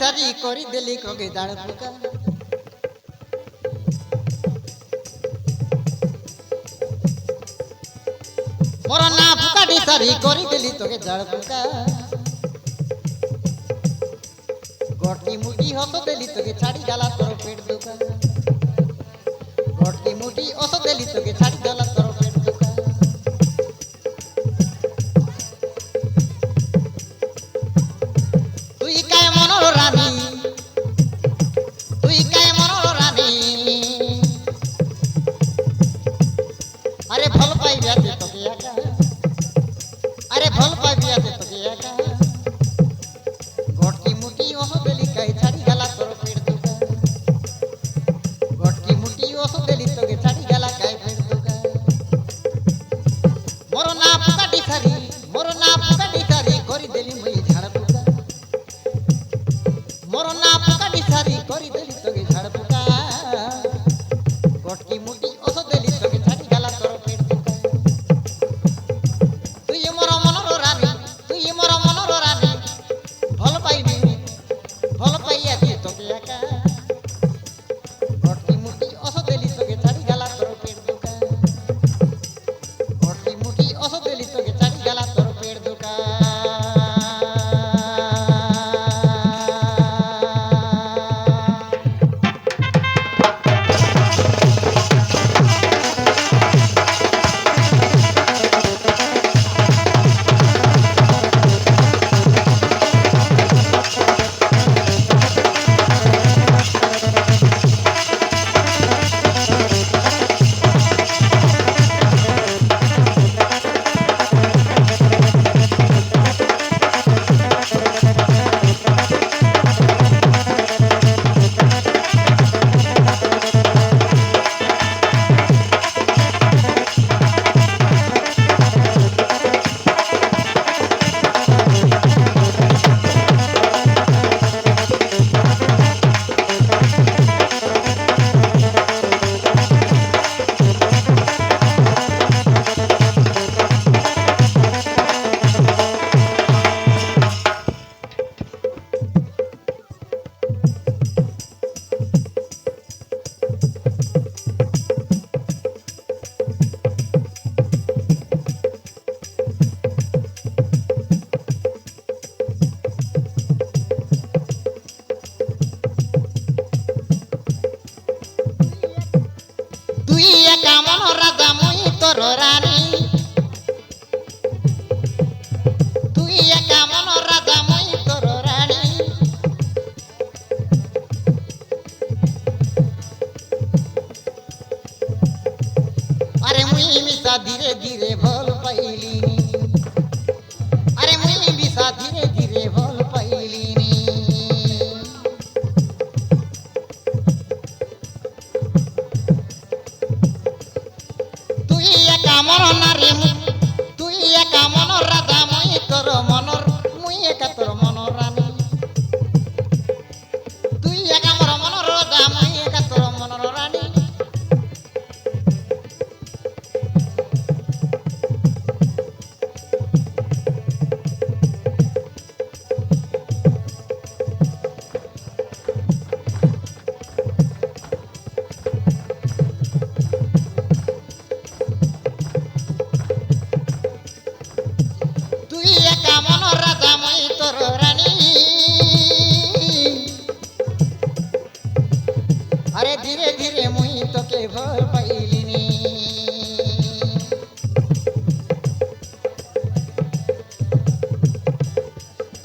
सारी करी देली कगे जाड़ पुका मोर ना पुका डी सारी करी देली तोगे जाड़ पुका गोटी मुटी हसो देली तोगे छाड़ी गाला तोर पेट दुका गोटी मुटी हसो देली तोगे छाड़ी गाला तोर पेट दुका তুই কায় মনর রানী আরে ভাল পাইবিয়া দে তোকে একা আরে ভাল পাইবিয়া দে তোকে একা গটকি মুটি ওসো দেলি কাই ছাড়ি গালা তোর পেট দুকা গটকি মুটি ওসো দেলি তোকে ছাড়ি গালা কাই পেট দুকা মোর না পুকাটি সারি করি দেলি মই ঝাড় পুকা মোর না পুকাটি সারি করি দেলি তোকে ঝাড় পুকা গটকি মুটি ওসো দেলি তোকে ছাড়ি গালা তোর পেট দুকা তুই মোর মনর রানী ভাল পাইবি ভাল পাইয়া দি তোকে একা গটকি মুটি ওসো দেলি তোকে ছাড়ি গালা তোর পেট দুকা গটকি মুটি ওসো দেলি তোকে ছাড়ি গালা তোর পেট দুকা তুই একা মন রাজা মুই তোর রানী তুই একা মন রাজা মুই তোর রানী আরে মুই মিশা ধীরে ধীরে ভাল পাইলি আরে মুই মিশা ধীরে ধীরে ভাল পাইলি তুই একা মন নারী তুই একা মন রাজা মুই তোর মনর মুই একা তোর মনর রানী তুই একা মোর মনর রাজা মুই একা তোর মনর রানী তুই একা মন রাজা মই তোর রানী আরে ধীরে ধীরে মুই তোকে ভাল পাইলিনি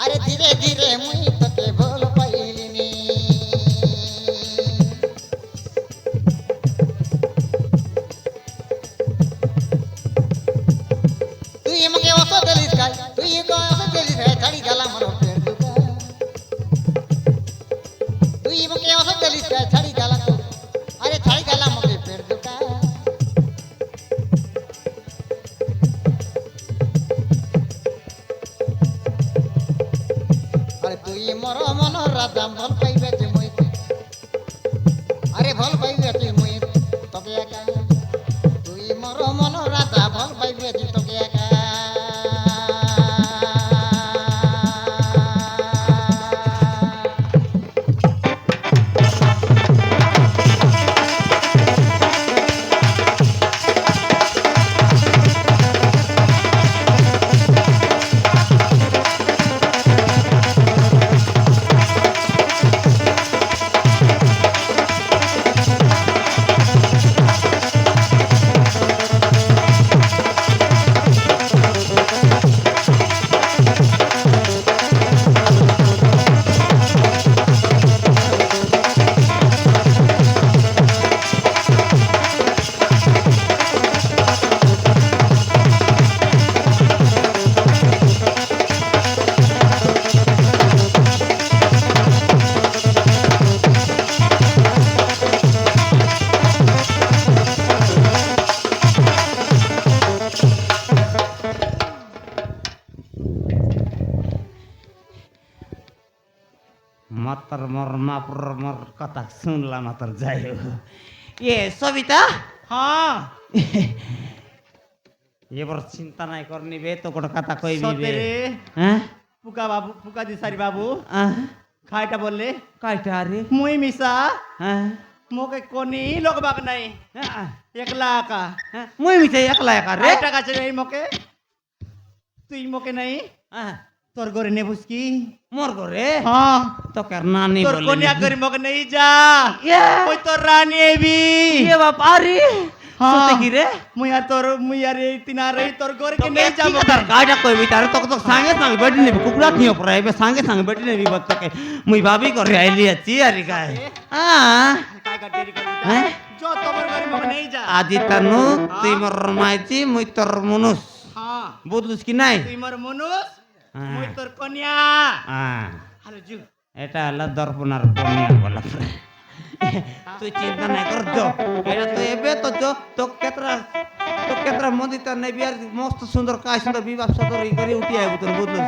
আরে ধীরে ধীরে মুই তোকে ভাল পাইলিনি তুই আমাকে ওসো দেলিস কাই তুই ওসো দেলিস কাই ছাড়ি গালা মোর পেট দুকা তুই আমাকে ওসো দেলিস কাই ছাড়ি গালা তো আরে ছাড়ি গালা মোর পেট দুকা আরে তুই মোর মন রাজা ভাল পাইবে যে মই আরে ভাল পাইবে তুই মই তোকে একা তুই মোর মন রাজা ভাল পাইবে যে তোকে একা মাতার মর মাপুর মর কথা শুনলাম মাতার যাই এ সবিতা হ্যাঁ এবার চিন্তা নাই কর নিবে তো কোনো কথা কইবি সতেরে হ্যাঁ পুকা বাবু পুকা দিশারি বাবু আহ, খাইটা বললে কাইটা আরে মুই মিশা হ্যাঁ মোকে কোনি লগবাক নাই হ্যাঁ, একলা একা হ্যাঁ, মুই মিছে একলা একা রে আই টাকা চাই মোকে তুই মোকে নাই হ্যাঁ, তোর ঘরে নেবুস কি মোর ঘরে হ্যাঁ তোকে আর নানি তোর বলে কন্যা করে মোকে নেই যা ইয়ে, ওই তোর রানী এবি ইয়ে বাপ আরে হ্যাঁ। সতে কি রে মুই আর এই তিনার এই তোর ঘরে কে নেই যাবো তার কাইটা কইবি তারে তোকে তো সাঙ্গে সাঙ্গে বেটি নেবি কুকুরা নিয়ে পড়াইবে সাঙ্গে সাঙ্গে বেটি নেবি বত্তকে মুই ভাবি করে আইলি আছি আরে গায় হ্যাঁ কাই কা দেরি করবি হ্যাঁ? যো তোমার ঘরে মোকে নেই যা আজি তানু তুই মোর মাইছি মুই তোর মনুষ হ্যাঁ বুঝলুস কি নাই তুই মোর মনুষ হ্যাঁ। মুই তোর কন্যা হ্যাঁ হ্যালো জু এটা হলো দর্পণার কন্যা বলা তুই চিন্তা নাই কর যো এটা তো এবে তো যো তো কেতরা মন্দিরটা নেবি আর মস্ত সুন্দর কাজ সুন্দর বিবাহ সদর ই করে উঠি আইব তোর বুঝলুস